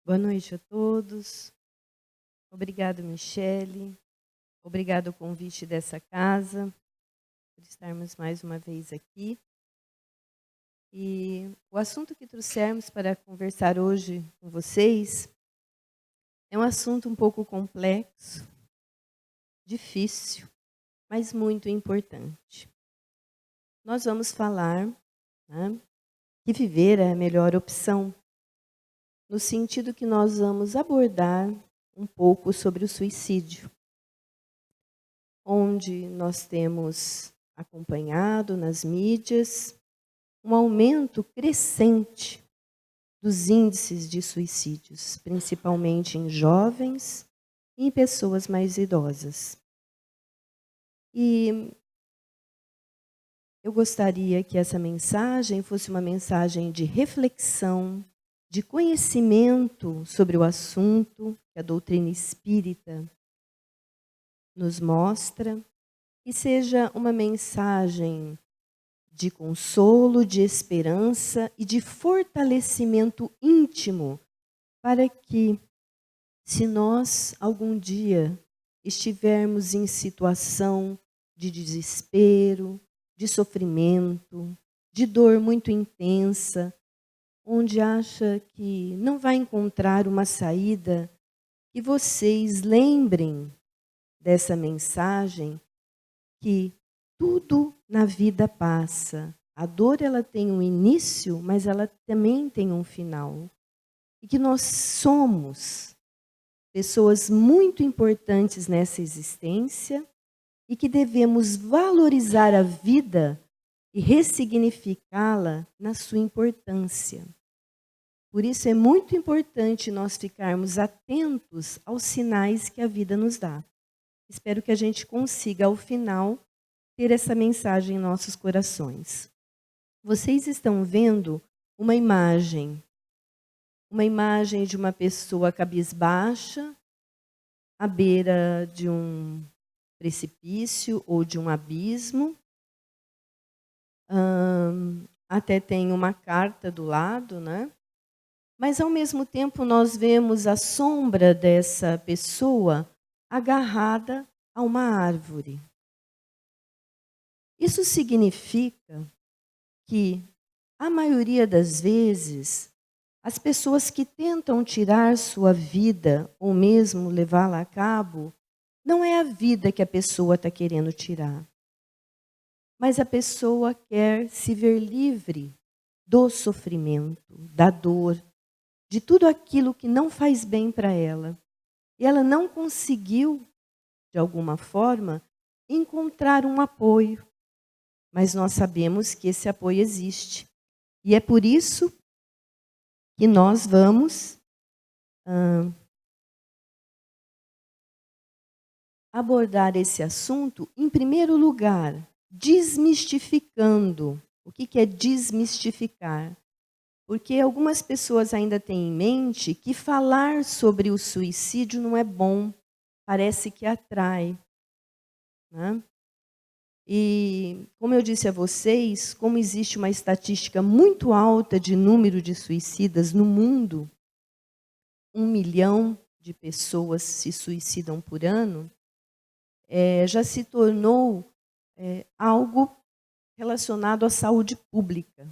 Boa noite a todos. Obrigado, Michele. Obrigado ao convite dessa casa, por estarmos mais uma vez aqui. E o assunto que trouxemos para conversar hoje com vocês é um assunto um pouco complexo, difícil, mas muito importante. Nós vamos falar, né, que viver é a melhor opção, no sentido que nós vamos abordar um pouco sobre o suicídio, onde nós temos acompanhado nas mídias um aumento crescente dos índices de suicídios, principalmente em jovens e em pessoas mais idosas. E eu gostaria que essa mensagem fosse uma mensagem de reflexão, de conhecimento sobre o assunto que a doutrina espírita nos mostra, e seja uma mensagem de consolo, de esperança e de fortalecimento íntimo, para que, se nós algum dia estivermos em situação de desespero, de sofrimento, de dor muito intensa, onde acha que não vai encontrar uma saída, que vocês lembrem dessa mensagem, que tudo na vida passa. A dor, ela tem um início, mas ela também tem um final. E que nós somos pessoas muito importantes nessa existência e que devemos valorizar a vida e ressignificá-la na sua importância. Por isso é muito importante nós ficarmos atentos aos sinais que a vida nos dá. Espero que a gente consiga, ao final, ter essa mensagem em nossos corações. Vocês estão vendo uma imagem de uma pessoa cabisbaixa, à beira de um precipício ou de um abismo. Até tem uma carta do lado, né? Mas, ao mesmo tempo, nós vemos a sombra dessa pessoa agarrada a uma árvore. Isso significa que, a maioria das vezes, as pessoas que tentam tirar sua vida, ou mesmo levá-la a cabo, não é a vida que a pessoa está querendo tirar. Mas a pessoa quer se ver livre do sofrimento, da dor, de tudo aquilo que não faz bem para ela. E ela não conseguiu, de alguma forma, encontrar um apoio. Mas nós sabemos que esse apoio existe. E é por isso que nós vamos abordar esse assunto, em primeiro lugar, desmistificando. O que é desmistificar? Porque algumas pessoas ainda têm em mente que falar sobre o suicídio não é bom, parece que atrai, né? E, como eu disse a vocês, como existe uma estatística muito alta de número de suicidas no mundo, 1 milhão de pessoas se suicidam por ano, já se tornou algo relacionado à saúde pública.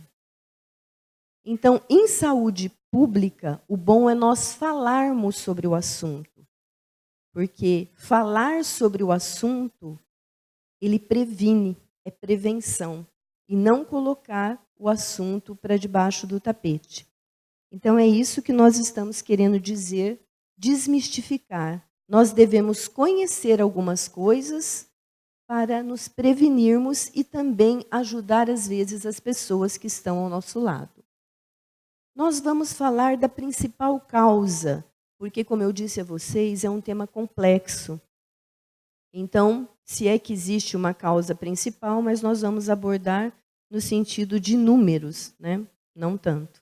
Então, em saúde pública, o bom é nós falarmos sobre o assunto. Porque falar sobre o assunto, ele previne, é prevenção. E não colocar o assunto para debaixo do tapete. Então, é isso que nós estamos querendo dizer, desmistificar. Nós devemos conhecer algumas coisas para nos prevenirmos e também ajudar, às vezes, as pessoas que estão ao nosso lado. Nós vamos falar da principal causa, porque, como eu disse a vocês, é um tema complexo. Então, se é que existe uma causa principal, mas nós vamos abordar no sentido de números, né? Não tanto.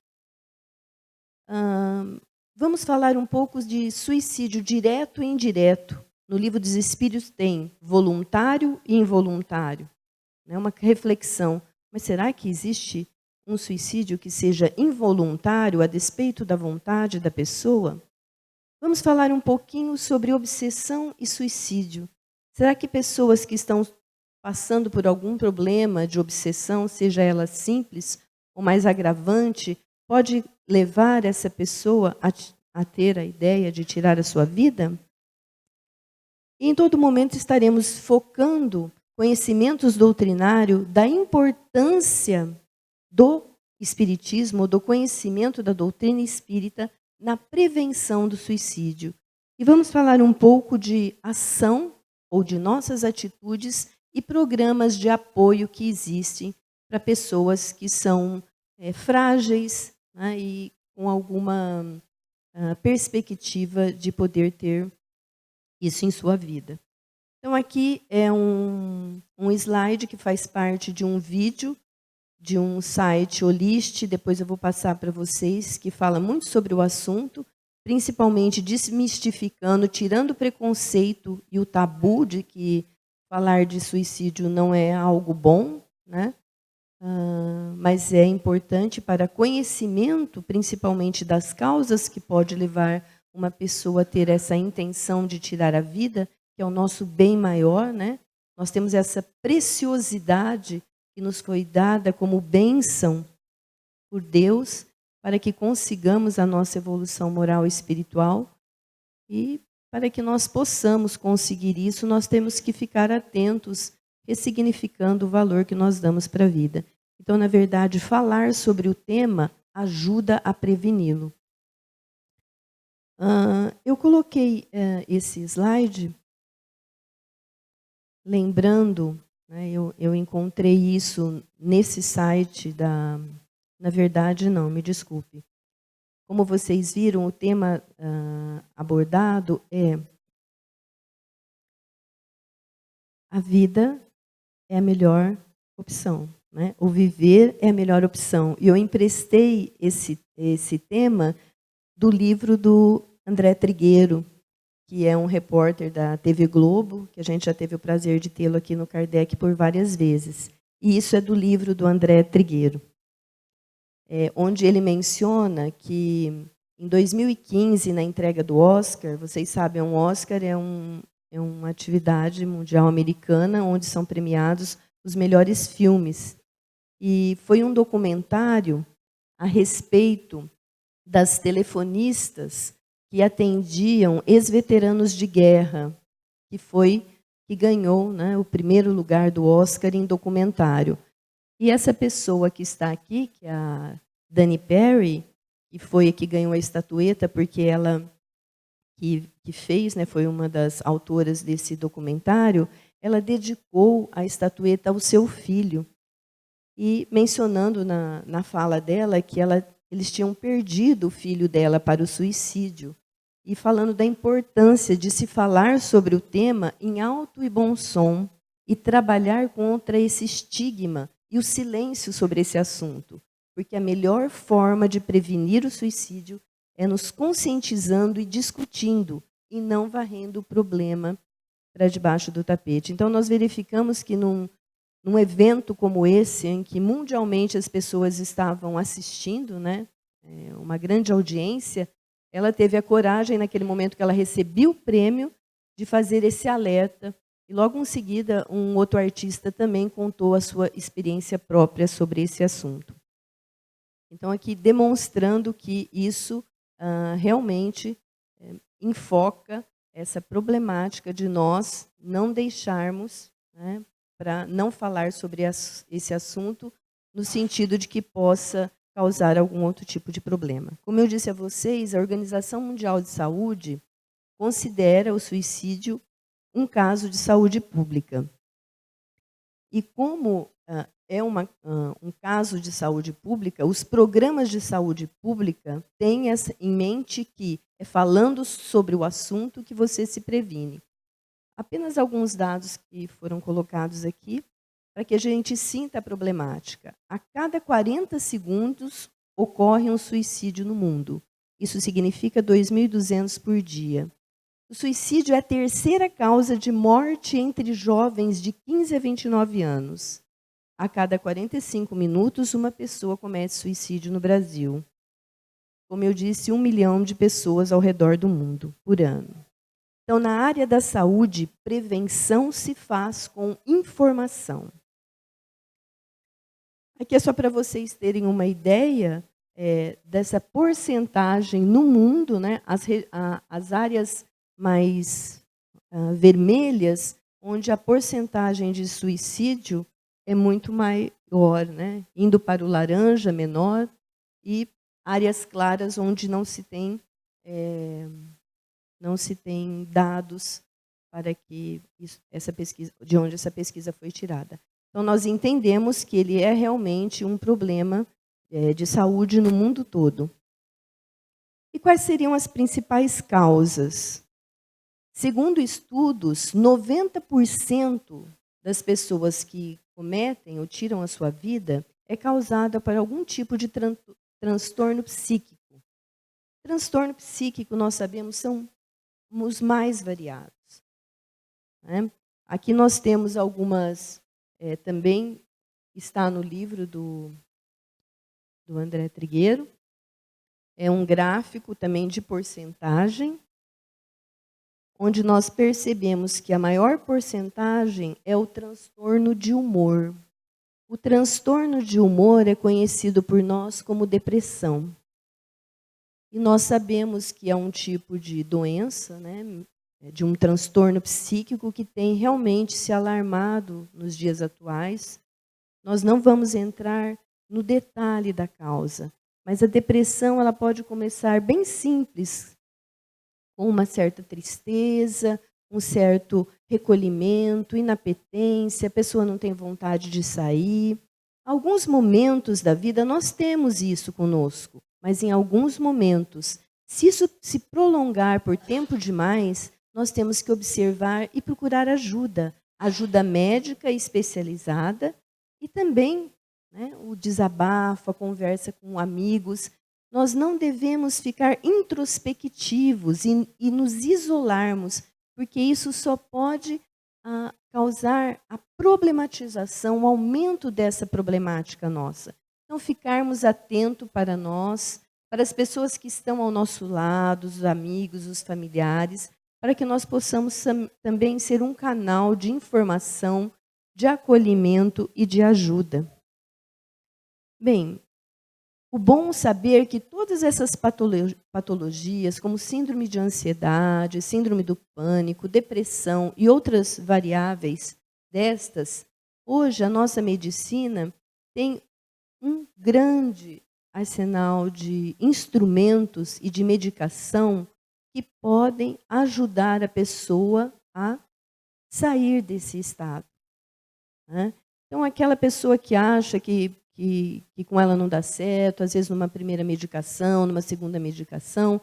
Vamos falar um pouco de suicídio direto e indireto. No Livro dos Espíritos tem voluntário e involuntário. Né? Uma reflexão. Mas será que existe um suicídio que seja involuntário, a despeito da vontade da pessoa, vamos falar um pouquinho sobre obsessão e suicídio. Será que pessoas que estão passando por algum problema de obsessão, seja ela simples ou mais agravante, pode levar essa pessoa a ter a ideia de tirar a sua vida? E em todo momento estaremos focando conhecimentos doutrinários da importância do espiritismo, do conhecimento da doutrina espírita na prevenção do suicídio. E vamos falar um pouco de ação ou de nossas atitudes e programas de apoio que existem para pessoas que são frágeis, né, e com alguma perspectiva de poder ter isso em sua vida. Então, aqui é um slide que faz parte de um vídeo de um site Olist, depois eu vou passar para vocês, que fala muito sobre o assunto, principalmente desmistificando, tirando o preconceito e o tabu de que falar de suicídio não é algo bom, né? Mas é importante para conhecimento, principalmente das causas que pode levar uma pessoa a ter essa intenção de tirar a vida, que é o nosso bem maior, né? Nós temos essa preciosidade que nos foi dada como bênção por Deus, para que consigamos a nossa evolução moral e espiritual. E para que nós possamos conseguir isso, nós temos que ficar atentos, ressignificando o valor que nós damos para a vida. Então, na verdade, falar sobre o tema ajuda a preveni-lo. Eu coloquei esse slide lembrando, né, eu encontrei isso nesse site da... Na verdade, não, me desculpe. Como vocês viram, o tema abordado é: a vida é a melhor opção, né? O viver é a melhor opção. E eu emprestei esse tema do livro do André Trigueiro, que é um repórter da TV Globo, que a gente já teve o prazer de tê-lo aqui no Kardec por várias vezes. E isso é do livro do André Trigueiro, onde ele menciona que em 2015, na entrega do Oscar, vocês sabem, um Oscar é uma atividade mundial americana onde são premiados os melhores filmes. E foi um documentário a respeito das telefonistas que atendiam ex-veteranos de guerra, que ganhou, né, o primeiro lugar do Oscar em documentário. E essa pessoa que está aqui, que é a Dani Perry, que foi a que ganhou a estatueta, porque ela que fez, né, foi uma das autoras desse documentário, ela dedicou a estatueta ao seu filho. E mencionando na fala dela que eles tinham perdido o filho dela para o suicídio. E falando da importância de se falar sobre o tema em alto e bom som e trabalhar contra esse estigma e o silêncio sobre esse assunto. Porque a melhor forma de prevenir o suicídio é nos conscientizando e discutindo, e não varrendo o problema para debaixo do tapete. Então, nós verificamos que num evento como esse, em que mundialmente as pessoas estavam assistindo, né, uma grande audiência, ela teve a coragem, naquele momento que ela recebeu o prêmio, de fazer esse alerta. E logo em seguida, um outro artista também contou a sua experiência própria sobre esse assunto. Então, aqui demonstrando que isso realmente enfoca essa problemática de nós não deixarmos, né, para não falar sobre esse assunto, no sentido de que possa causar algum outro tipo de problema. Como eu disse a vocês, a Organização Mundial de Saúde considera o suicídio um caso de saúde pública. E como é um caso de saúde pública, os programas de saúde pública têm em mente que é falando sobre o assunto que você se previne. Apenas alguns dados que foram colocados aqui, para que a gente sinta a problemática. A cada 40 segundos ocorre um suicídio no mundo. Isso significa 2.200 por dia. O suicídio é a terceira causa de morte entre jovens de 15 a 29 anos. a cada 45 minutos, uma pessoa comete suicídio no Brasil. Como eu disse, 1 milhão de pessoas ao redor do mundo por ano. Então, na área da saúde, prevenção se faz com informação. Aqui é só para vocês terem uma ideia dessa porcentagem no mundo, né? As áreas mais vermelhas, onde a porcentagem de suicídio é muito maior, né? Indo para o laranja, menor, e áreas claras onde não se tem dados para que essa pesquisa, de onde essa pesquisa foi tirada. Então, nós entendemos que ele é realmente um problema de saúde no mundo todo. E quais seriam as principais causas? Segundo estudos, 90% das pessoas que cometem ou tiram a sua vida é causada por algum tipo de transtorno psíquico. Transtorno psíquico, nós sabemos, são os mais variados. Né? Aqui nós temos algumas, também está no livro do André Trigueiro, é um gráfico também de porcentagem, onde nós percebemos que a maior porcentagem é o transtorno de humor. O transtorno de humor é conhecido por nós como depressão. E nós sabemos que é um tipo de doença, né, de um transtorno psíquico que tem realmente se alarmado nos dias atuais. Nós não vamos entrar no detalhe da causa, mas a depressão ela pode começar bem simples, com uma certa tristeza, um certo recolhimento, inapetência, a pessoa não tem vontade de sair. Alguns momentos da vida nós temos isso conosco, mas em alguns momentos, se isso se prolongar por tempo demais, nós temos que observar e procurar ajuda médica especializada e também, né, o desabafo, a conversa com amigos. Nós não devemos ficar introspectivos e nos isolarmos, porque isso só pode causar a problematização, o aumento dessa problemática nossa. Então, ficarmos atentos para nós, para as pessoas que estão ao nosso lado, os amigos, os familiares, para que nós possamos também ser um canal de informação, de acolhimento e de ajuda. Bem, o bom saber que todas essas patologias, como síndrome de ansiedade, síndrome do pânico, depressão e outras variáveis destas, hoje a nossa medicina tem um grande arsenal de instrumentos e de medicação que podem ajudar a pessoa a sair desse estado. Né? Então, aquela pessoa que acha que com ela não dá certo, às vezes numa primeira medicação, numa segunda medicação,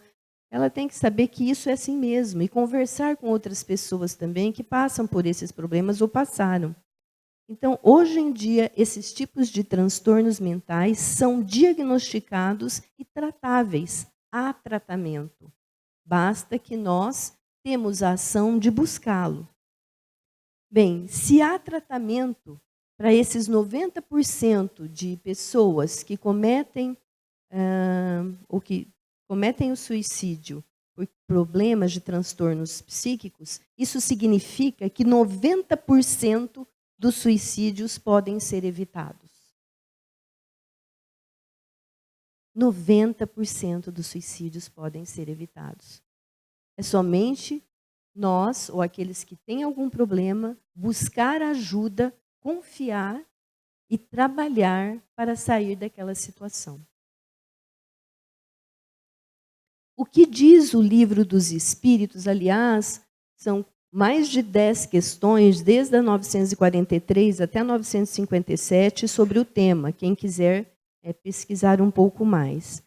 ela tem que saber que isso é assim mesmo e conversar com outras pessoas também que passam por esses problemas ou passaram. Então, hoje em dia, esses tipos de transtornos mentais são diagnosticados e tratáveis. Há tratamento. Basta que nós temos a ação de buscá-lo. Bem, se há tratamento para esses 90% de pessoas que cometem o suicídio por problemas de transtornos psíquicos, isso significa que 90% dos suicídios podem ser evitados. 90% dos suicídios podem ser evitados. É somente nós, ou aqueles que têm algum problema, buscar ajuda, confiar e trabalhar para sair daquela situação. O que diz o Livro dos Espíritos? Aliás, são mais de 10 questões, desde a 943 até a 957, sobre o tema. Quem quiser pesquisar um pouco mais.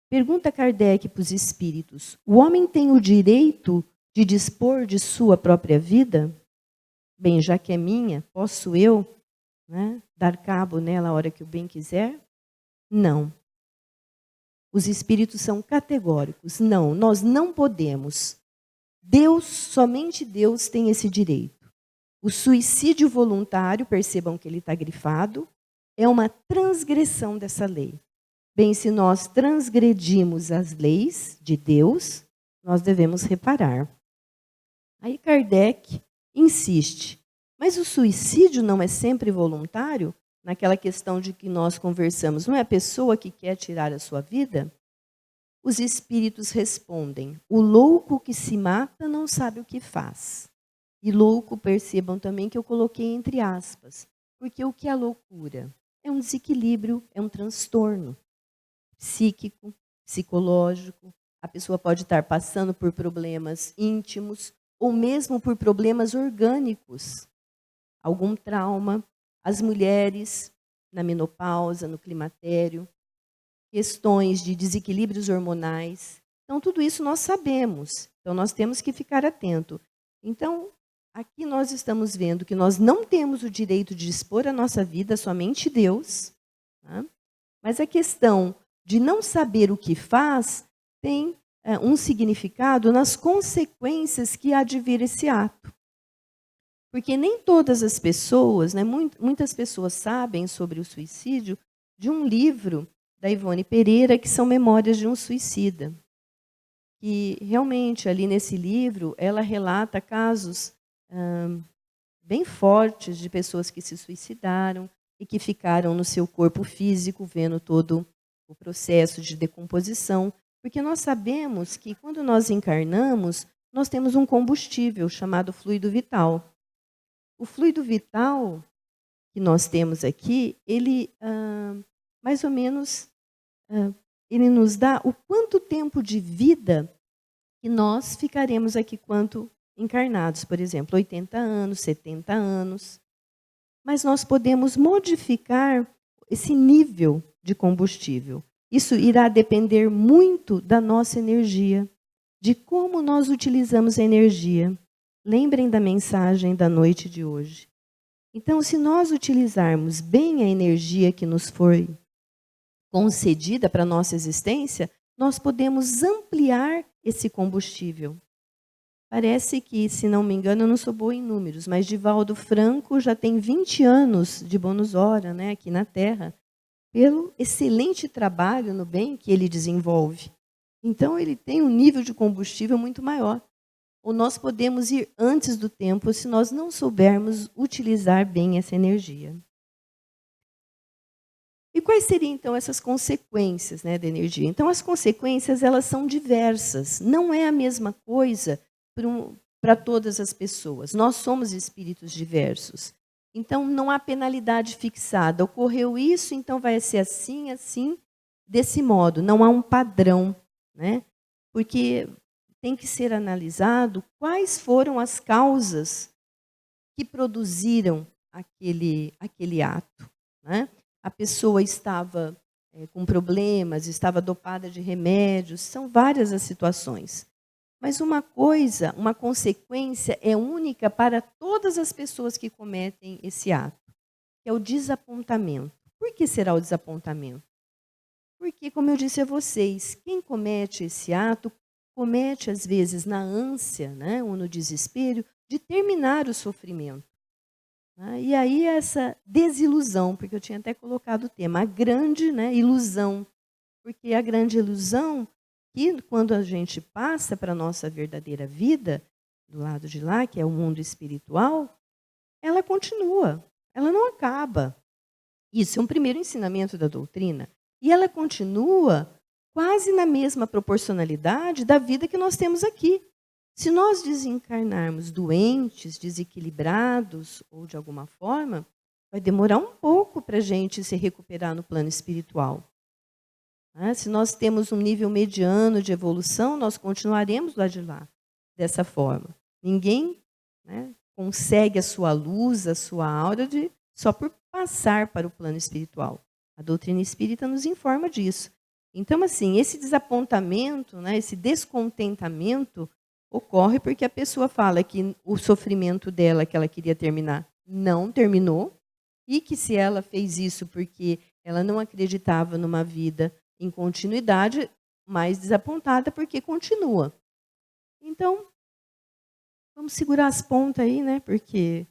Pergunta Kardec para os espíritos: o homem tem o direito de dispor de sua própria vida? Bem, já que é minha, posso eu, né, dar cabo nela a hora que o bem quiser? Não. Os espíritos são categóricos. Não, nós não podemos. Deus, somente Deus tem esse direito. O suicídio voluntário, percebam que ele está grifado, é uma transgressão dessa lei. Bem, se nós transgredimos as leis de Deus, nós devemos reparar. Aí Kardec insiste, mas o suicídio não é sempre voluntário? Naquela questão de que nós conversamos, não é a pessoa que quer tirar a sua vida? Os espíritos respondem, o louco que se mata não sabe o que faz. E louco, percebam também que eu coloquei entre aspas, porque o que é loucura? É um desequilíbrio, é um transtorno psíquico, psicológico. A pessoa pode estar passando por problemas íntimos ou mesmo por problemas orgânicos, algum trauma. As mulheres na menopausa, no climatério, questões de desequilíbrios hormonais. Então, tudo isso nós sabemos. Então, nós temos que ficar atento. Então, aqui nós estamos vendo que nós não temos o direito de dispor a nossa vida, somente Deus. Tá? Mas a questão de não saber o que faz tem um significado nas consequências que há de vir esse ato. Porque nem todas as pessoas, né, muitas pessoas sabem sobre o suicídio de um livro da Ivone Pereira, que são Memórias de um Suicida. E realmente, ali nesse livro, ela relata casos bem fortes de pessoas que se suicidaram e que ficaram no seu corpo físico, vendo todo o processo de decomposição. Porque nós sabemos que quando nós encarnamos, nós temos um combustível chamado fluido vital. O fluido vital que nós temos aqui, ele mais ou menos, ele nos dá o quanto tempo de vida que nós ficaremos aqui quanto encarnados. Por exemplo, 80 anos, 70 anos. Mas nós podemos modificar esse nível de combustível. Isso irá depender muito da nossa energia, de como nós utilizamos a energia. Lembrem da mensagem da noite de hoje. Então, se nós utilizarmos bem a energia que nos foi concedida para a nossa existência, nós podemos ampliar esse combustível. Parece que, se não me engano, eu não sou boa em números, mas Divaldo Franco já tem 20 anos de bônus hora, né, aqui na Terra, pelo excelente trabalho no bem que ele desenvolve. Então, ele tem um nível de combustível muito maior. Ou nós podemos ir antes do tempo se nós não soubermos utilizar bem essa energia. E quais seriam, então, essas consequências, né, da energia? Então, as consequências, elas são diversas. Não é a mesma coisa para todas as pessoas. Nós somos espíritos diversos. Então, não há penalidade fixada. Ocorreu isso, então vai ser assim, assim, desse modo. Não há um padrão, né? Porque tem que ser analisado quais foram as causas que produziram aquele ato. Né? A pessoa estava com problemas, estava dopada de remédios, são várias as situações. Mas uma consequência é única para todas as pessoas que cometem esse ato, que é o desapontamento. Por que será o desapontamento? Porque, como eu disse a vocês, quem comete esse ato comete, às vezes, na ânsia, né, ou no desespero, de terminar o sofrimento. Né? E aí essa desilusão, porque eu tinha até colocado o tema, a grande, né, ilusão. Porque a grande ilusão, que quando a gente passa para a nossa verdadeira vida, do lado de lá, que é o mundo espiritual, ela continua, ela não acaba. Isso é um primeiro ensinamento da doutrina. E ela continua quase na mesma proporcionalidade da vida que nós temos aqui. Se nós desencarnarmos doentes, desequilibrados ou de alguma forma, vai demorar um pouco para a gente se recuperar no plano espiritual. Se nós temos um nível mediano de evolução, nós continuaremos lá de lá, dessa forma. Ninguém, né, consegue a sua luz, a sua aura só por passar para o plano espiritual. A doutrina espírita nos informa disso. Então, assim, esse desapontamento, né, esse descontentamento ocorre porque a pessoa fala que o sofrimento dela, que ela queria terminar, não terminou, e que se ela fez isso porque ela não acreditava numa vida em continuidade, mais desapontada porque continua. Então, vamos segurar as pontas aí, né, porque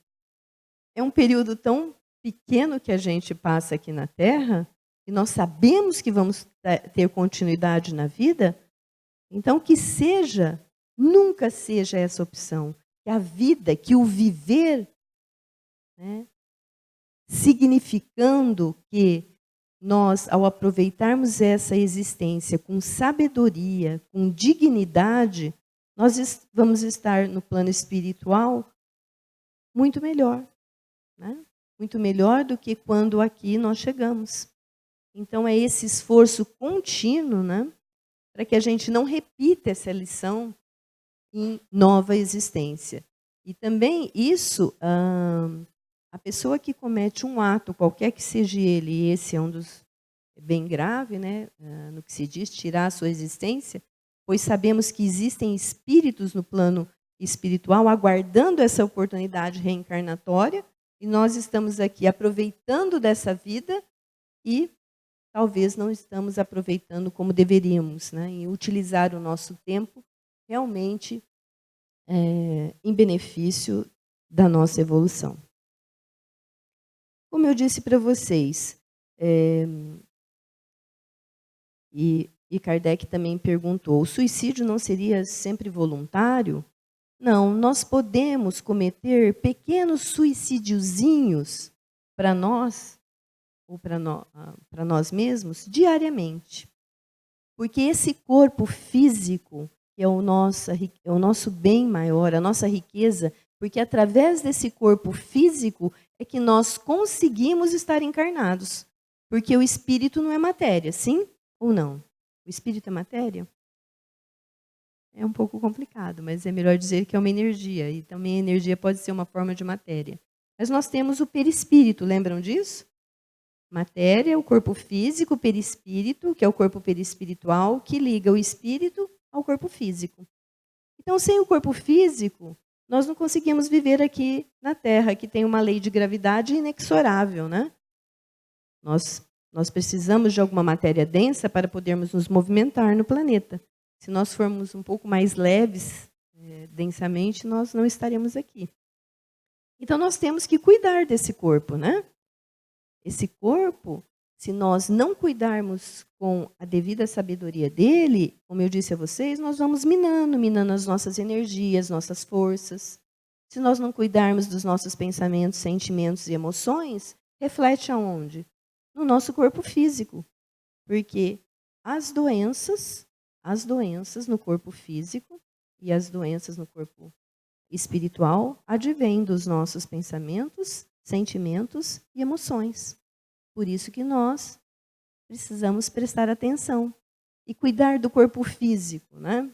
é um período tão pequeno que a gente passa aqui na Terra, e nós sabemos que vamos ter continuidade na vida, então que seja, nunca seja essa opção. Que a vida, que o viver, né, significando que nós, ao aproveitarmos essa existência com sabedoria, com dignidade, nós vamos estar no plano espiritual muito melhor, né? Muito melhor do que quando aqui nós chegamos. Então é esse esforço contínuo, né, para que a gente não repita essa lição em nova existência. E também isso, a pessoa que comete um ato, qualquer que seja ele, e esse é um dos bem grave, né, no que se diz, tirar a sua existência, pois sabemos que existem espíritos no plano espiritual aguardando essa oportunidade reencarnatória, e nós estamos aqui aproveitando dessa vida e talvez não estamos aproveitando como deveríamos, né, em utilizar o nosso tempo realmente em benefício da nossa evolução. Como eu disse para vocês, e Kardec também perguntou, o suicídio não seria sempre voluntário? Não, nós podemos cometer pequenos suicidiozinhos para nós, ou para nós mesmos, diariamente. Porque esse corpo físico, que é o nosso bem maior, a nossa riqueza, porque através desse corpo físico é que nós conseguimos estar encarnados. Porque o espírito não é matéria, sim ou não? O espírito é matéria? É um pouco complicado, mas é melhor dizer que é uma energia. E também a energia pode ser uma forma de matéria. Mas nós temos o perispírito, lembram disso? Matéria, o corpo físico, o perispírito, que é o corpo perispiritual, que liga o espírito ao corpo físico. Então, sem o corpo físico, nós não conseguimos viver aqui na Terra, que tem uma lei de gravidade inexorável, né? Nós precisamos de alguma matéria densa para podermos nos movimentar no planeta. Se nós formos um pouco mais leves, densamente, nós não estaremos aqui. Então, nós temos que cuidar desse corpo, né? Esse corpo, se nós não cuidarmos com a devida sabedoria dele, como eu disse a vocês, nós vamos minando as nossas energias, nossas forças. Se nós não cuidarmos dos nossos pensamentos, sentimentos e emoções, reflete aonde? No nosso corpo físico. Porque as doenças no corpo físico e as doenças no corpo espiritual advêm dos nossos pensamentos, sentimentos e emoções. Por isso que nós precisamos prestar atenção e cuidar do corpo físico, né?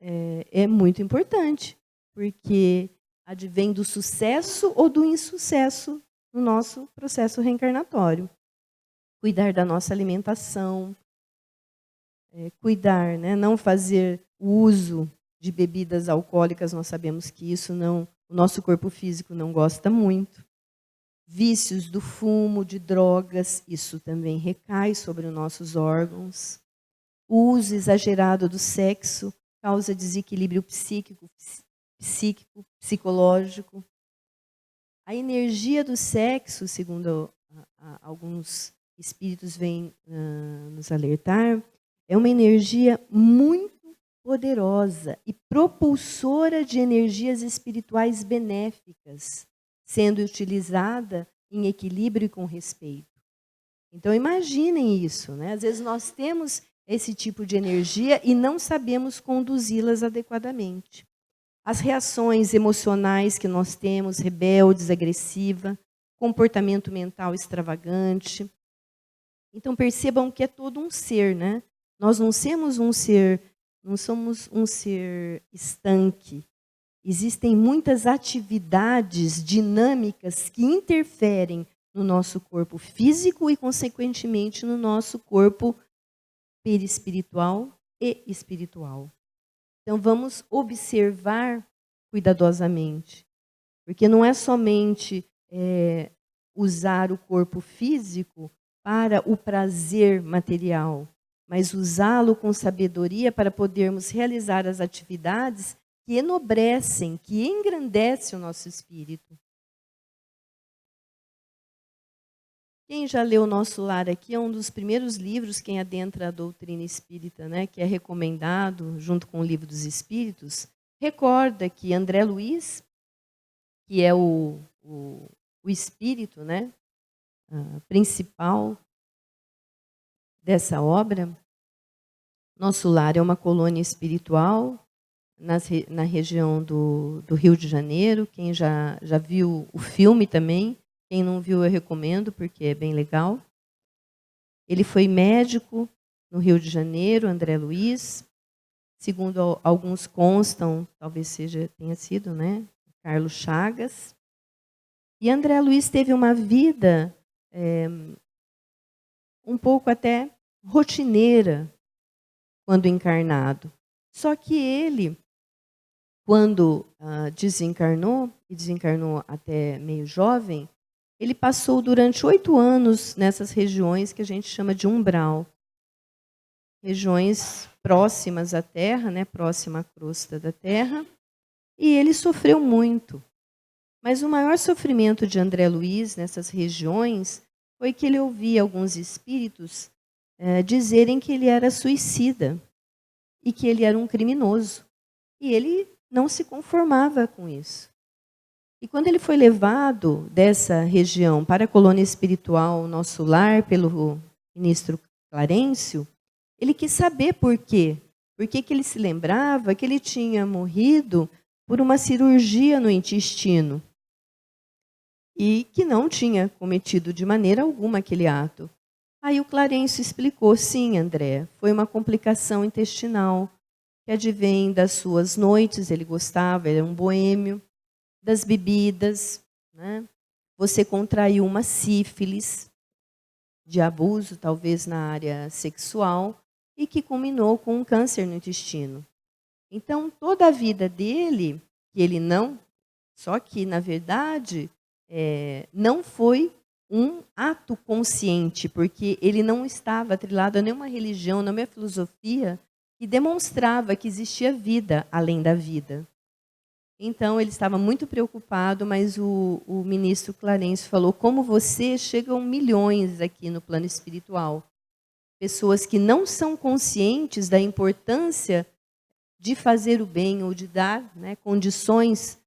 É muito importante, porque advém do sucesso ou do insucesso no nosso processo reencarnatório. Cuidar da nossa alimentação, cuidar, né? Não fazer o uso de bebidas alcoólicas, nós sabemos que isso não, o nosso corpo físico não gosta muito. Vícios do fumo, de drogas, isso também recai sobre os nossos órgãos. O uso exagerado do sexo causa desequilíbrio psíquico, psicológico. A energia do sexo, segundo alguns espíritos vêm nos alertar, é uma energia muito poderosa e propulsora de energias espirituais benéficas, sendo utilizada em equilíbrio e com respeito. Então imaginem isso, né? Às vezes nós temos esse tipo de energia e não sabemos conduzi-las adequadamente. As reações emocionais que nós temos, rebeldes, agressiva, comportamento mental extravagante. Então percebam que é todo um ser, né? Nós não somos um ser estanque. Existem muitas atividades dinâmicas que interferem no nosso corpo físico e, consequentemente, no nosso corpo perispiritual e espiritual. Então, vamos observar cuidadosamente, porque não é somente usar o corpo físico para o prazer material, mas usá-lo com sabedoria para podermos realizar as atividades que enobrecem, que engrandecem o nosso espírito. Quem já leu Nosso Lar aqui é um dos primeiros livros, quem adentra a doutrina espírita, né, que é recomendado, junto com o Livro dos Espíritos, recorda que André Luiz, que é o espírito, né, principal dessa obra, Nosso Lar é uma colônia espiritual na região do Rio de Janeiro. Quem já viu o filme também, quem não viu eu recomendo, porque é bem legal. Ele foi médico no Rio de Janeiro, André Luiz. Segundo alguns constam, talvez tenha sido, né, Carlos Chagas. E André Luiz teve uma vida um pouco até rotineira quando encarnado. Só que ele, quando desencarnou, e desencarnou até meio jovem, ele passou durante 8 anos nessas regiões que a gente chama de umbral. Regiões próximas à Terra, né, próxima à crosta da Terra, e ele sofreu muito. Mas o maior sofrimento de André Luiz nessas regiões foi que ele ouvia alguns espíritos dizerem que ele era suicida e que ele era um criminoso. E ele não se conformava com isso. E quando ele foi levado dessa região para a colônia espiritual Nosso Lar pelo ministro Clarencio, ele quis saber por quê. Por que ele se lembrava que ele tinha morrido por uma cirurgia no intestino e que não tinha cometido de maneira alguma aquele ato. Aí o Clarencio explicou: sim, André, foi uma complicação intestinal que advém das suas noites, ele gostava, ele era um boêmio, das bebidas, né? Você contraiu uma sífilis de abuso, talvez na área sexual, e que culminou com um câncer no intestino. Então, toda a vida dele, que ele não, só que, na verdade, não foi um ato consciente, porque ele não estava atrelado a nenhuma religião, nenhuma filosofia que demonstrava que existia vida além da vida. Então, ele estava muito preocupado, mas o ministro Clarencio falou: como você, chegam milhões aqui no plano espiritual. Pessoas que não são conscientes da importância de fazer o bem ou de dar, né, condições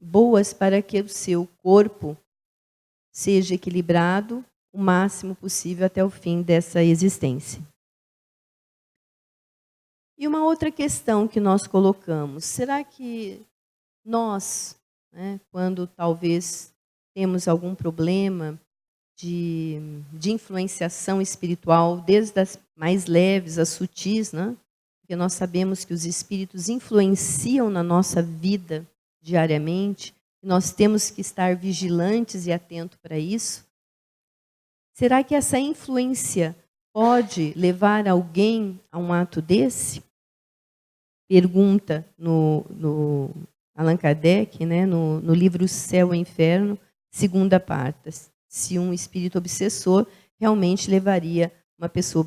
boas para que o seu corpo seja equilibrado o máximo possível até o fim dessa existência. E uma outra questão que nós colocamos: será que nós, né, quando talvez temos algum problema de influenciação espiritual, desde as mais leves às sutis, né? Porque nós sabemos que os espíritos influenciam na nossa vida diariamente, e nós temos que estar vigilantes e atentos para isso. Será que essa influência pode levar alguém a um ato desse? Pergunta no Allan Kardec, né, no livro Céu e Inferno, segunda parte, se um espírito obsessor realmente levaria uma pessoa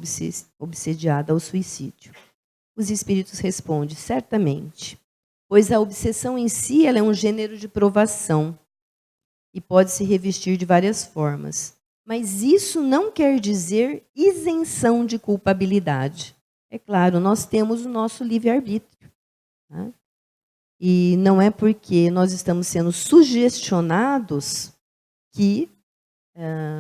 obsediada ao suicídio. Os espíritos respondem: certamente, pois a obsessão em si ela é um gênero de provação e pode se revestir de várias formas. Mas isso não quer dizer isenção de culpabilidade. É claro, nós temos o nosso livre-arbítrio. Né? E não é porque nós estamos sendo sugestionados que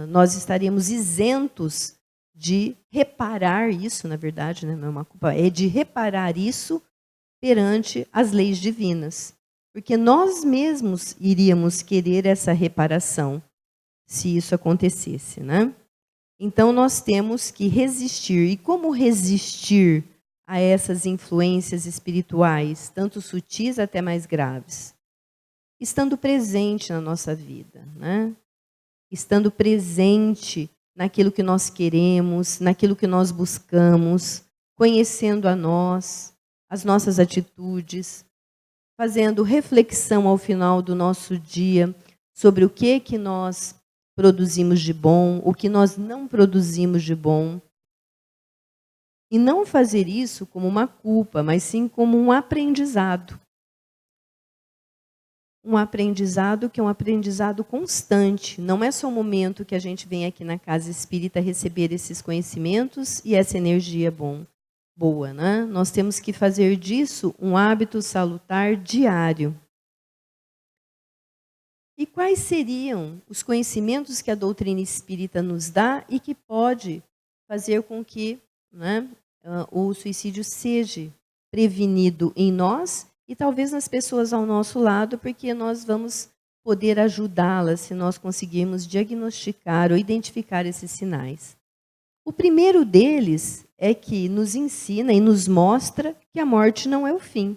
nós estaríamos isentos de reparar isso, na verdade, né? Não é uma culpa, é de reparar isso perante as leis divinas. Porque nós mesmos iríamos querer essa reparação se isso acontecesse, né? Então nós temos que resistir. E como resistir a essas influências espirituais, tanto sutis até mais graves? Estando presente na nossa vida, né? Estando presente naquilo que nós queremos, naquilo que nós buscamos, conhecendo a nós, as nossas atitudes, fazendo reflexão ao final do nosso dia sobre o que nós produzimos de bom, o que nós não produzimos de bom. E não fazer isso como uma culpa, mas sim como um aprendizado. um aprendizado que é um aprendizado constante. Não é só o momento que a gente vem aqui na casa espírita receber esses conhecimentos e essa energia boa, né? Nós temos que fazer disso um hábito salutar diário. E quais seriam os conhecimentos que a doutrina espírita nos dá e que pode fazer com que, né, o suicídio seja prevenido em nós e talvez nas pessoas ao nosso lado, porque nós vamos poder ajudá-las se nós conseguirmos diagnosticar ou identificar esses sinais. O primeiro deles é que nos ensina e nos mostra que a morte não é o fim.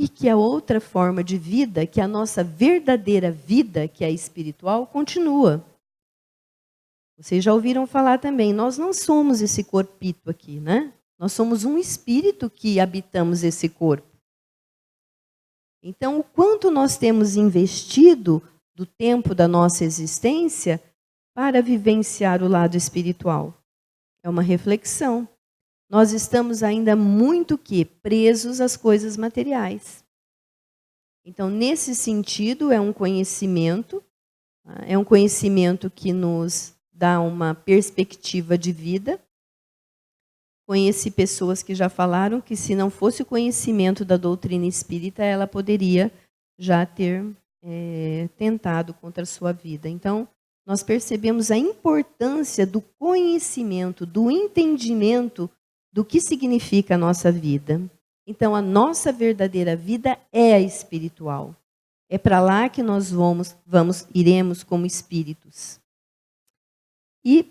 E que a outra forma de vida, que a nossa verdadeira vida, que é a espiritual, continua. Vocês já ouviram falar também, nós não somos esse corpito aqui, né? Nós somos um espírito que habitamos esse corpo. Então, o quanto nós temos investido do tempo da nossa existência para vivenciar o lado espiritual? É uma reflexão. Nós estamos ainda muito presos às coisas materiais. Então, nesse sentido, é um conhecimento que nos dá uma perspectiva de vida. Conheci pessoas que já falaram que se não fosse o conhecimento da doutrina espírita, ela poderia já ter tentado contra a sua vida. Então, nós percebemos a importância do conhecimento, do entendimento do que significa a nossa vida. Então, a nossa verdadeira vida é a espiritual. É para lá que nós iremos como espíritos. E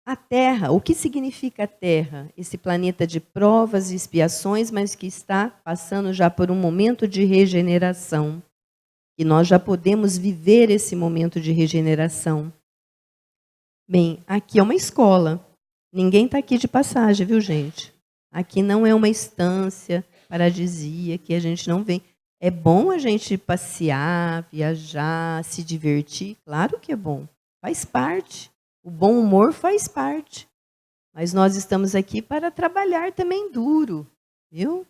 a Terra, o que significa a Terra? Esse planeta de provas e expiações, mas que está passando já por um momento de regeneração. E nós já podemos viver esse momento de regeneração. Bem, aqui é uma escola. Ninguém está aqui de passagem, viu, gente? Aqui não é uma estância paradisíaca, que a gente não vem. É bom a gente passear, viajar, se divertir. Claro que é bom. Faz parte. O bom humor faz parte. Mas nós estamos aqui para trabalhar também duro, viu?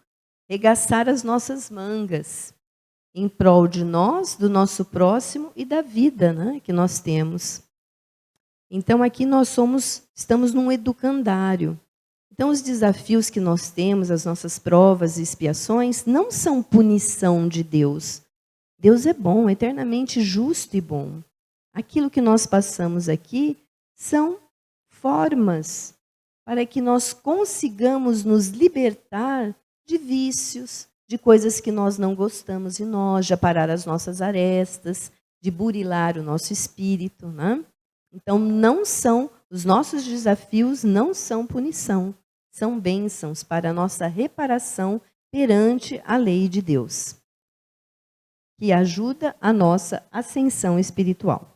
Regaçar as nossas mangas em prol de nós, do nosso próximo e da vida, né, que nós temos. Então, aqui nós estamos num educandário. Então, os desafios que nós temos, as nossas provas e expiações, não são punição de Deus. Deus é bom, eternamente justo e bom. Aquilo que nós passamos aqui são formas para que nós consigamos nos libertar de vícios, de coisas que nós não gostamos em nós, de aparar as nossas arestas, de burilar o nosso espírito, né? Então, os nossos desafios não são punição, são bênçãos para a nossa reparação perante a lei de Deus, que ajuda a nossa ascensão espiritual.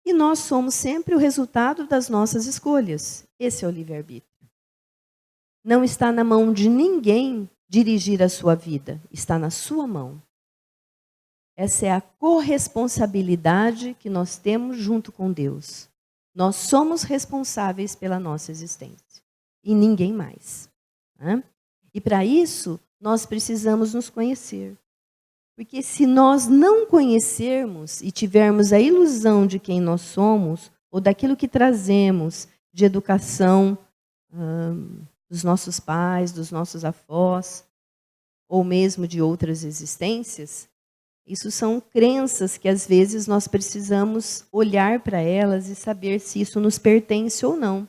E nós somos sempre o resultado das nossas escolhas. Esse é o livre-arbítrio. Não está na mão de ninguém dirigir a sua vida, está na sua mão. Essa é a corresponsabilidade que nós temos junto com Deus. Nós somos responsáveis pela nossa existência e ninguém mais. Né? E para isso, nós precisamos nos conhecer. Porque se nós não conhecermos e tivermos a ilusão de quem nós somos, ou daquilo que trazemos de educação dos nossos pais, dos nossos avós, ou mesmo de outras existências, isso são crenças que às vezes nós precisamos olhar para elas e saber se isso nos pertence ou não.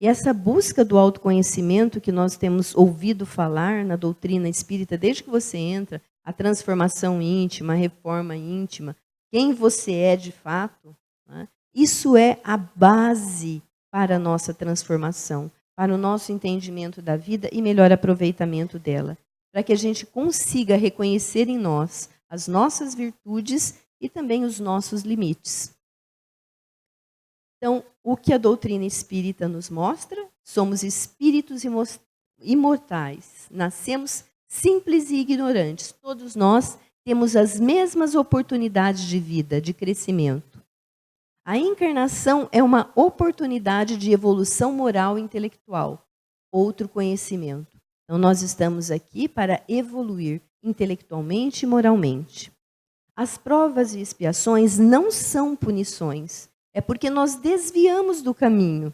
E essa busca do autoconhecimento que nós temos ouvido falar na doutrina espírita desde que você entra, a transformação íntima, a reforma íntima, quem você é de fato, né? Isso é a base para a nossa transformação, para o nosso entendimento da vida e melhor aproveitamento dela, para que a gente consiga reconhecer em nós as nossas virtudes e também os nossos limites. Então, o que a doutrina espírita nos mostra? Somos espíritos imortais, nascemos simples e ignorantes. Todos nós temos as mesmas oportunidades de vida, de crescimento. A encarnação é uma oportunidade de evolução moral e intelectual, outro conhecimento. Então, nós estamos aqui para evoluir intelectualmente e moralmente. As provas e expiações não são punições, é porque nós desviamos do caminho.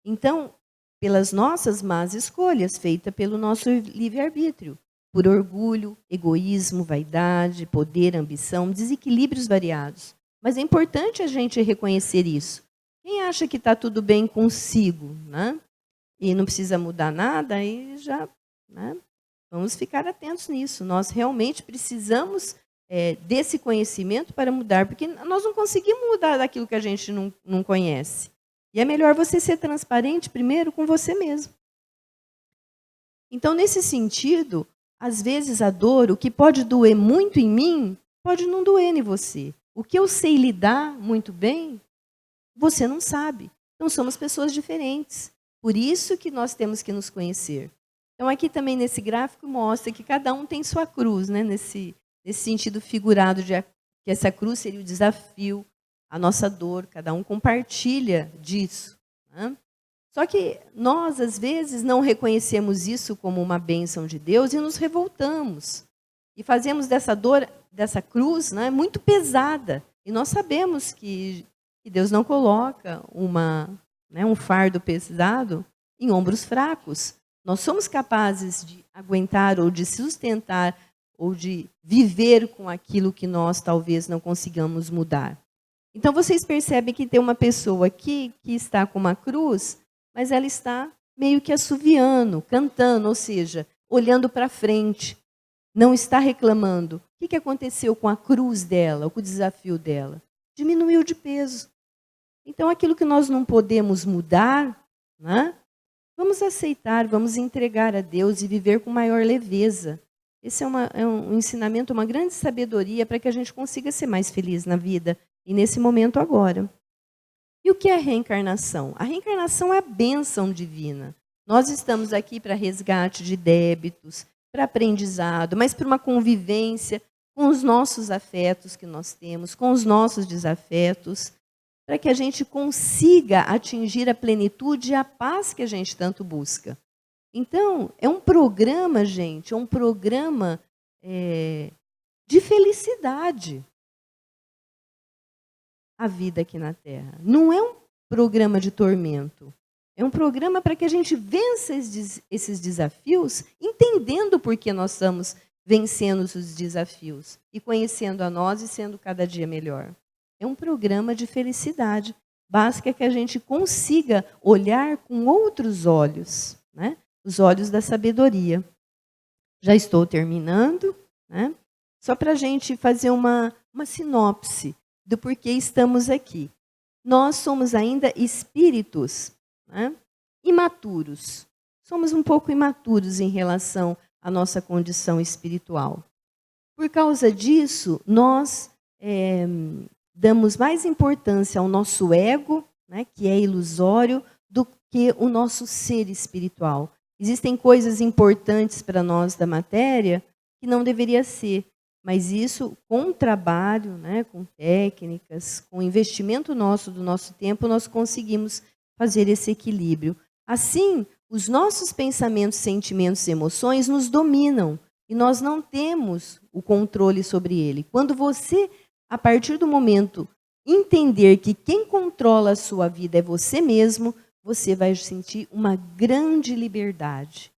Então, pelas nossas más escolhas, feitas pelo nosso livre-arbítrio, por orgulho, egoísmo, vaidade, poder, ambição, desequilíbrios variados. Mas é importante a gente reconhecer isso. Quem acha que está tudo bem consigo, né? E não precisa mudar nada, aí já, né? Vamos ficar atentos nisso. Nós realmente precisamos desse conhecimento para mudar, porque nós não conseguimos mudar daquilo que a gente não conhece. E é melhor você ser transparente primeiro com você mesmo. Então, nesse sentido, às vezes a dor, o que pode doer muito em mim, pode não doer em você. O que eu sei lidar muito bem, você não sabe. Então, somos pessoas diferentes. Por isso que nós temos que nos conhecer. Então, aqui também nesse gráfico mostra que cada um tem sua cruz, né? Nesse sentido figurado de que essa cruz seria o desafio, a nossa dor, cada um compartilha disso. Né? Só que nós, às vezes, não reconhecemos isso como uma bênção de Deus e nos revoltamos. E fazemos dessa dor, dessa cruz, né, muito pesada. E nós sabemos que Deus não coloca um fardo pesado em ombros fracos. Nós somos capazes de aguentar ou de sustentar ou de viver com aquilo que nós talvez não consigamos mudar. Então, vocês percebem que tem uma pessoa aqui que está com uma cruz, mas ela está meio que assoviando, cantando, ou seja, olhando para frente, não está reclamando. O que aconteceu com a cruz dela, com o desafio dela? Diminuiu de peso. Então, aquilo que nós não podemos mudar, né, vamos aceitar, vamos entregar a Deus e viver com maior leveza. Esse é um ensinamento, uma grande sabedoria para que a gente consiga ser mais feliz na vida e nesse momento agora. E o que é a reencarnação? A reencarnação é a bênção divina. Nós estamos aqui para resgate de débitos, para aprendizado, mas para uma convivência com os nossos afetos que nós temos, com os nossos desafetos, para que a gente consiga atingir a plenitude e a paz que a gente tanto busca. Então, é um programa, gente, é um programa de felicidade. A vida aqui na Terra. Não é um programa de tormento. É um programa para que a gente vença esses desafios, entendendo por que nós estamos vencendo os desafios e conhecendo a nós e sendo cada dia melhor. É um programa de felicidade. Basta que a gente consiga olhar com outros olhos, né? Os olhos da sabedoria. Já estou terminando, né? Só para a gente fazer uma sinopse do porquê estamos aqui. Nós somos ainda espíritos, né, imaturos. Somos um pouco imaturos em relação à nossa condição espiritual. Por causa disso, nós damos mais importância ao nosso ego, né, que é ilusório, do que o nosso ser espiritual. Existem coisas importantes para nós da matéria que não deveria ser. Mas isso, com trabalho, né, com técnicas, com investimento do nosso tempo, nós conseguimos fazer esse equilíbrio. Assim, os nossos pensamentos, sentimentos e emoções nos dominam e nós não temos o controle sobre ele. Quando você, a partir do momento, entender que quem controla a sua vida é você mesmo, você vai sentir uma grande liberdade,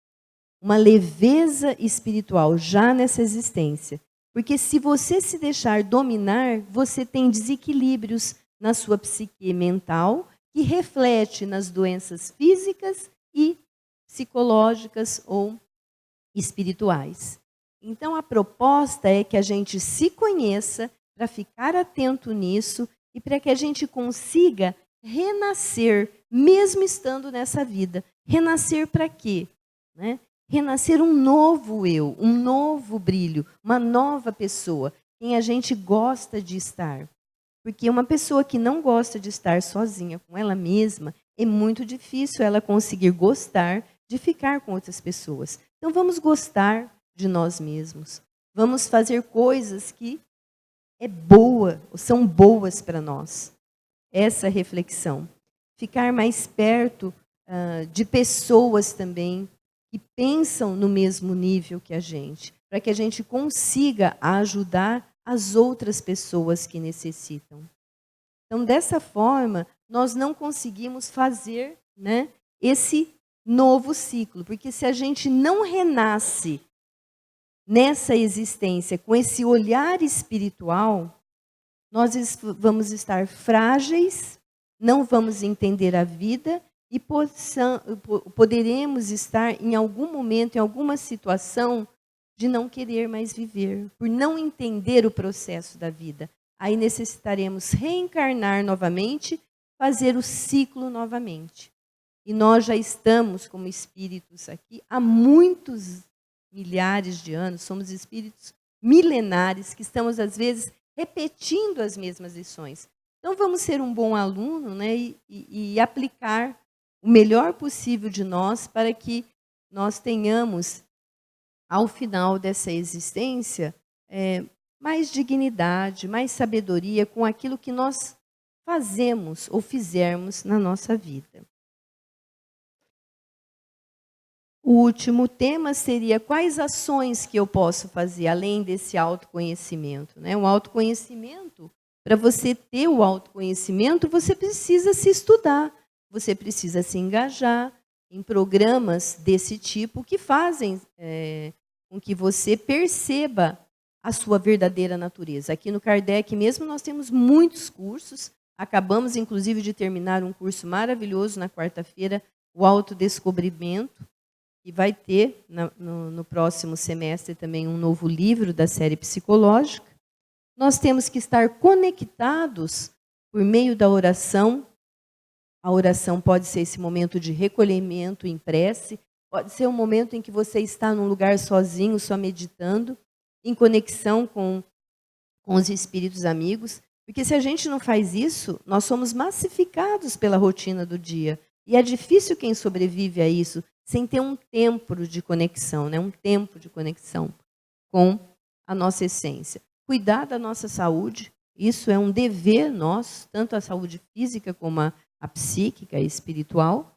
uma leveza espiritual já nessa existência. Porque se você se deixar dominar, você tem desequilíbrios na sua psique mental, que reflete nas doenças físicas e psicológicas ou espirituais. Então, a proposta é que a gente se conheça para ficar atento nisso e para que a gente consiga renascer, mesmo estando nessa vida. Renascer para quê? Né? Renascer um novo eu, um novo brilho, uma nova pessoa, quem a gente gosta de estar. Porque uma pessoa que não gosta de estar sozinha com ela mesma, é muito difícil ela conseguir gostar de ficar com outras pessoas. Então vamos gostar de nós mesmos. Vamos fazer coisas que são boas para nós. Essa reflexão. Ficar mais perto de pessoas também que pensam no mesmo nível que a gente, para que a gente consiga ajudar as outras pessoas que necessitam. Então, dessa forma, nós não conseguimos fazer, né, esse novo ciclo, porque se a gente não renasce nessa existência com esse olhar espiritual, nós vamos estar frágeis, não vamos entender a vida e poderemos estar em algum momento, em alguma situação, de não querer mais viver, por não entender o processo da vida. Aí necessitaremos reencarnar novamente, fazer o ciclo novamente. E nós já estamos como espíritos aqui há muitos milhares de anos, somos espíritos milenares que estamos, às vezes, repetindo as mesmas lições. Então, vamos ser um bom aluno, né, e aplicar o melhor possível de nós para que nós tenhamos, ao final dessa existência, mais dignidade, mais sabedoria com aquilo que nós fazemos ou fizermos na nossa vida. O último tema seria quais ações que eu posso fazer, além desse autoconhecimento, né? O autoconhecimento, para você ter o autoconhecimento, você precisa se estudar, você precisa se engajar em programas desse tipo que fazem com que você perceba a sua verdadeira natureza. Aqui no Kardec mesmo nós temos muitos cursos, acabamos inclusive de terminar um curso maravilhoso na quarta-feira, o autodescobrimento, e vai ter no próximo semestre também um novo livro da série psicológica. Nós temos que estar conectados por meio da oração. A oração pode ser esse momento de recolhimento em prece, pode ser um momento em que você está num lugar sozinho, só meditando, em conexão com os espíritos amigos. Porque se a gente não faz isso, nós somos massificados pela rotina do dia. E é difícil quem sobrevive a isso sem ter um tempo de conexão, né? Um tempo de conexão com a nossa essência. Cuidar da nossa saúde, isso é um dever nosso, tanto a saúde física como a psíquica e espiritual.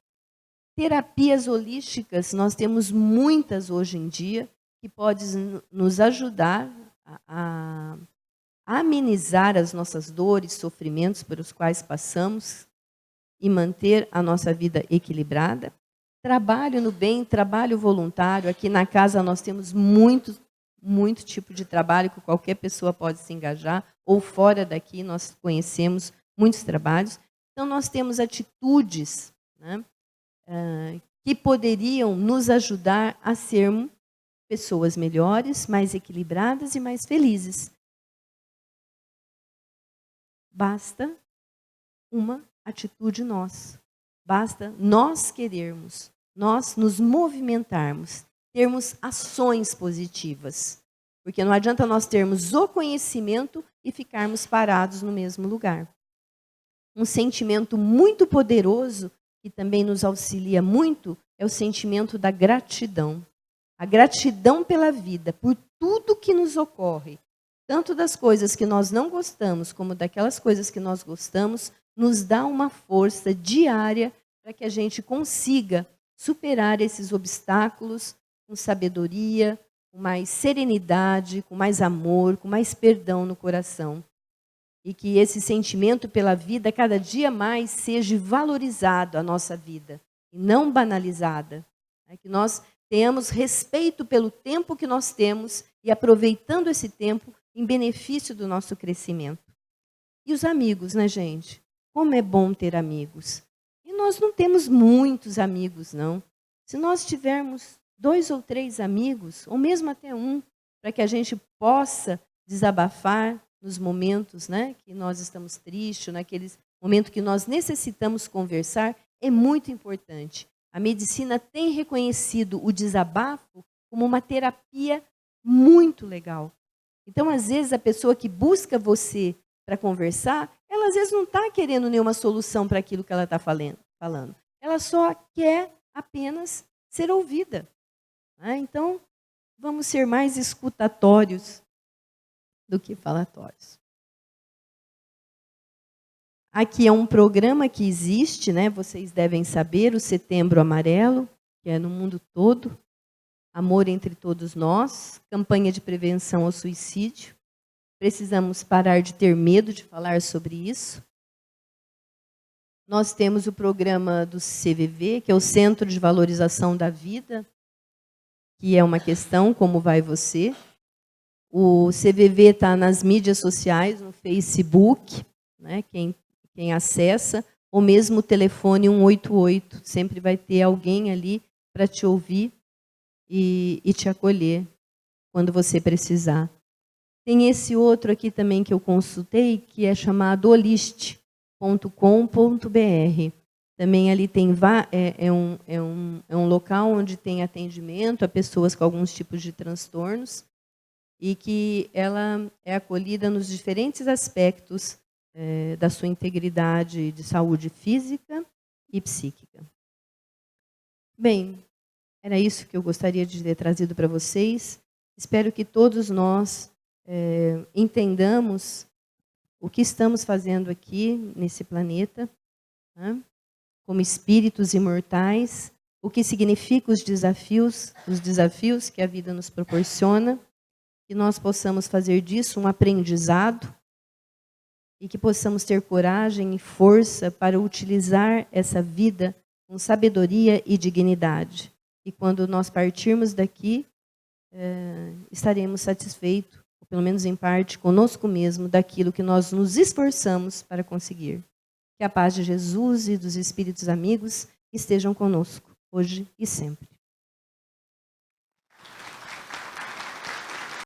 Terapias holísticas, nós temos muitas hoje em dia, que podem nos ajudar a amenizar as nossas dores, sofrimentos pelos quais passamos e manter a nossa vida equilibrada. Trabalho no bem, trabalho voluntário. Aqui na casa nós temos muito tipo de trabalho que qualquer pessoa pode se engajar, ou fora daqui nós conhecemos muitos trabalhos. Então nós temos atitudes, né, que poderiam nos ajudar a sermos pessoas melhores, mais equilibradas e mais felizes. Basta uma atitude nossa. Basta nós querermos, nós nos movimentarmos, termos ações positivas. Porque não adianta nós termos o conhecimento e ficarmos parados no mesmo lugar. Um sentimento muito poderoso, que também nos auxilia muito, é o sentimento da gratidão. A gratidão pela vida, por tudo que nos ocorre, tanto das coisas que nós não gostamos, como daquelas coisas que nós gostamos, nos dá uma força diária para que a gente consiga superar esses obstáculos com sabedoria, com mais serenidade, com mais amor, com mais perdão no coração. E que esse sentimento pela vida cada dia mais seja valorizado a nossa vida, e não banalizada. Que nós tenhamos respeito pelo tempo que nós temos e aproveitando esse tempo em benefício do nosso crescimento. E os amigos, né, gente? Como é bom ter amigos. E nós não temos muitos amigos, não. Se nós tivermos 2 ou 3 amigos, ou mesmo até um, para que a gente possa desabafar nos momentos, né, que nós estamos tristes, naqueles momentos que nós necessitamos conversar, é muito importante. A medicina tem reconhecido o desabafo como uma terapia muito legal. Então, às vezes, a pessoa que busca você para conversar, ela às vezes não está querendo nenhuma solução para aquilo que ela está falando. Ela só quer apenas ser ouvida. Então, vamos ser mais escutatórios do que falatórios. Aqui é um programa que existe, né? Vocês devem saber, o Setembro Amarelo, que é no mundo todo. Amor entre todos nós, campanha de prevenção ao suicídio. Precisamos parar de ter medo de falar sobre isso. Nós temos o programa do CVV, que é o Centro de Valorização da Vida, que é uma questão, como vai você? O CVV está nas mídias sociais, no Facebook, né? Quem acessa, ou mesmo o telefone 188, sempre vai ter alguém ali para te ouvir e te acolher quando você precisar. Tem esse outro aqui também que eu consultei, que é chamado olist.com.br. Também ali tem um local onde tem atendimento a pessoas com alguns tipos de transtornos e que ela é acolhida nos diferentes aspectos da sua integridade de saúde física e psíquica. Bem, era isso que eu gostaria de ter trazido para vocês. Espero que todos nós entendamos o que estamos fazendo aqui nesse planeta, né? Como espíritos imortais, o que significam os desafios que a vida nos proporciona, que nós possamos fazer disso um aprendizado e que possamos ter coragem e força para utilizar essa vida com sabedoria e dignidade. E quando nós partirmos daqui, estaremos satisfeitos, ou pelo menos em parte, conosco mesmo, daquilo que nós nos esforçamos para conseguir. Que a paz de Jesus e dos Espíritos amigos estejam conosco, hoje e sempre.